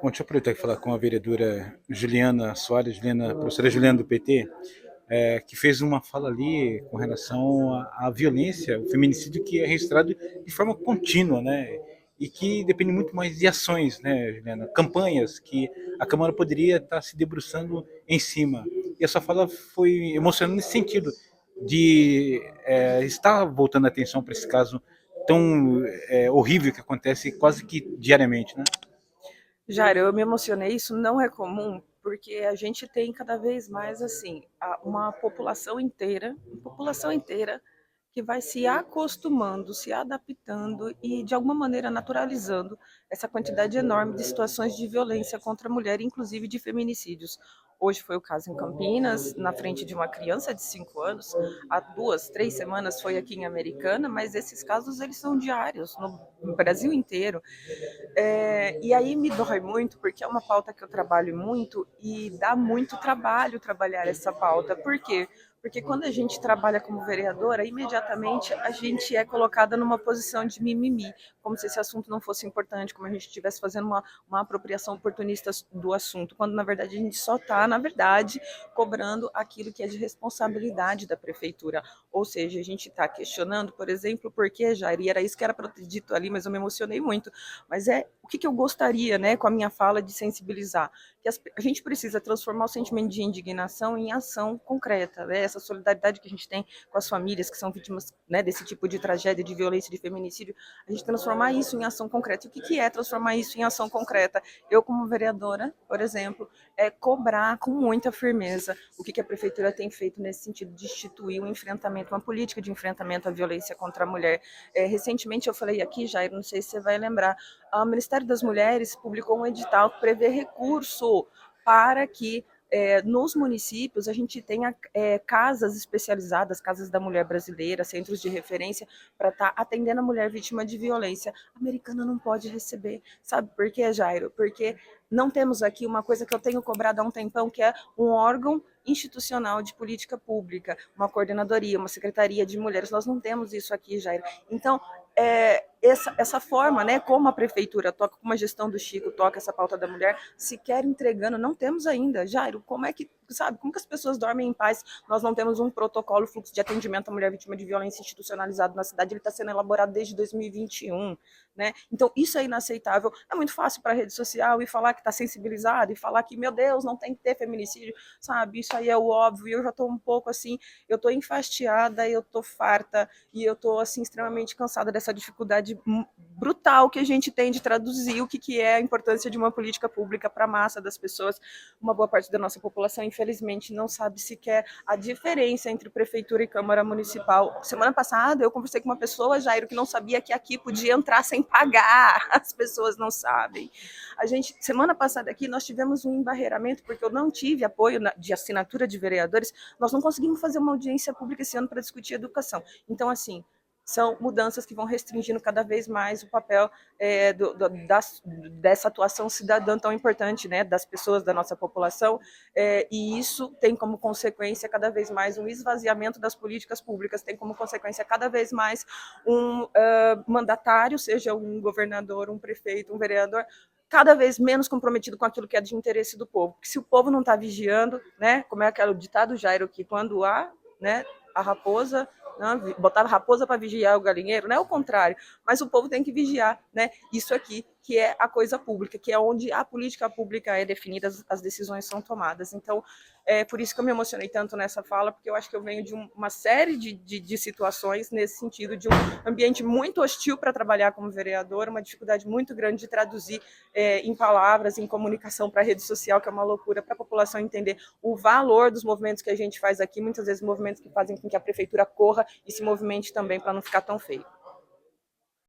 Bom, deixa eu aproveitar e falar com a vereadora Juliana Soares, professora Juliana do PT, que fez uma fala ali com relação à violência, o feminicídio que é registrado de forma contínua, né? E que depende muito mais de ações, né, Juliana? Campanhas que a Câmara poderia estar se debruçando em cima. E essa fala foi emocionante nesse sentido, de estar voltando a atenção para esse caso tão horrível que acontece quase que diariamente, né? Jairo, eu me emocionei, isso não é comum, porque a gente tem cada vez mais assim, uma população inteira que vai se acostumando, se adaptando e de alguma maneira naturalizando essa quantidade enorme de situações de violência contra a mulher, inclusive de feminicídios. Hoje foi o caso em Campinas, na frente de uma criança de 5 anos. Há 2, 3 semanas foi aqui em Americana, mas esses casos eles são diários no Brasil inteiro. E aí me dói muito, porque é uma pauta que eu trabalho muito e dá muito trabalho trabalhar essa pauta. Por quê? Porque quando a gente trabalha como vereadora, imediatamente a gente é colocada numa posição de mimimi, como se esse assunto não fosse importante, como a gente estivesse fazendo uma apropriação oportunista do assunto, quando na verdade a gente só está, na verdade, cobrando aquilo que é de responsabilidade da prefeitura. Ou seja, a gente está questionando, por exemplo, por que, Jair, e era isso que era para ter dito ali, mas eu me emocionei muito, mas o que eu gostaria, né, com a minha fala, de sensibilizar, que a gente precisa transformar o sentimento de indignação em ação concreta, né, essa solidariedade que a gente tem com as famílias que são vítimas, né, desse tipo de tragédia, de violência, de feminicídio, a gente transformar isso em ação concreta. E o que é transformar isso em ação concreta? Eu, como vereadora, por exemplo, cobrar com muita firmeza o que a prefeitura tem feito nesse sentido de instituir um enfrentamento, uma política de enfrentamento à violência contra a mulher. Recentemente eu falei aqui, Jair, não sei se você vai lembrar, o Ministério das Mulheres publicou um edital que prevê recurso para que nos municípios a gente tenha casas especializadas, casas da mulher brasileira, centros de referência para estar atendendo a mulher vítima de violência. A americana não pode receber. Sabe por quê, Jairo? Porque não temos aqui uma coisa que eu tenho cobrado há um tempão, que é um órgão institucional de política pública, uma coordenadoria, uma secretaria de mulheres. Nós não temos isso aqui, Jairo. Então, essa forma, né, como a prefeitura toca, como a gestão do Chico toca essa pauta da mulher, sequer entregando, não temos ainda. Jairo, como é que, sabe, como que as pessoas dormem em paz? Nós não temos um protocolo, fluxo de atendimento à mulher vítima de violência institucionalizado na cidade, ele está sendo elaborado desde 2021, né? Então, isso é inaceitável. É muito fácil para a rede social e falar que está sensibilizado e falar que, meu Deus, não tem que ter feminicídio, sabe? Isso aí é o óbvio, e eu já estou um pouco assim, eu estou enfastiada, eu estou farta, e eu estou assim extremamente cansada dessa dificuldade brutal que a gente tem de traduzir o que é a importância de uma política pública para a massa das pessoas. Uma boa parte da nossa população, infelizmente, não sabe sequer a diferença entre prefeitura e Câmara Municipal. Semana passada eu conversei com uma pessoa, Jairo, que não sabia que aqui podia entrar sem pagar. As pessoas não sabem. Semana passada aqui, nós tivemos um embarreiramento, porque eu não tive apoio de assinatura de vereadores, nós não conseguimos fazer uma audiência pública esse ano para discutir educação. Então, assim, são mudanças que vão restringindo cada vez mais o papel dessa atuação cidadã tão importante, né, das pessoas da nossa população, e isso tem como consequência cada vez mais um esvaziamento das políticas públicas, tem como consequência cada vez mais um mandatário, seja um governador, um prefeito, um vereador, cada vez menos comprometido com aquilo que é de interesse do povo. Porque se o povo não está vigiando, né, como é aquele ditado, Jairo, que quando há, né, a raposa, né, botar a raposa para vigiar o galinheiro, não é o contrário, mas o povo tem que vigiar, né, isso aqui, que é a coisa pública, que é onde a política pública é definida, as decisões são tomadas. Então, é por isso que eu me emocionei tanto nessa fala, porque eu acho que eu venho de uma série de situações nesse sentido, de um ambiente muito hostil para trabalhar como vereadora, uma dificuldade muito grande de traduzir em palavras, em comunicação para a rede social, que é uma loucura para a população entender o valor dos movimentos que a gente faz aqui, muitas vezes movimentos que fazem com que a prefeitura corra e se movimente também para não ficar tão feio.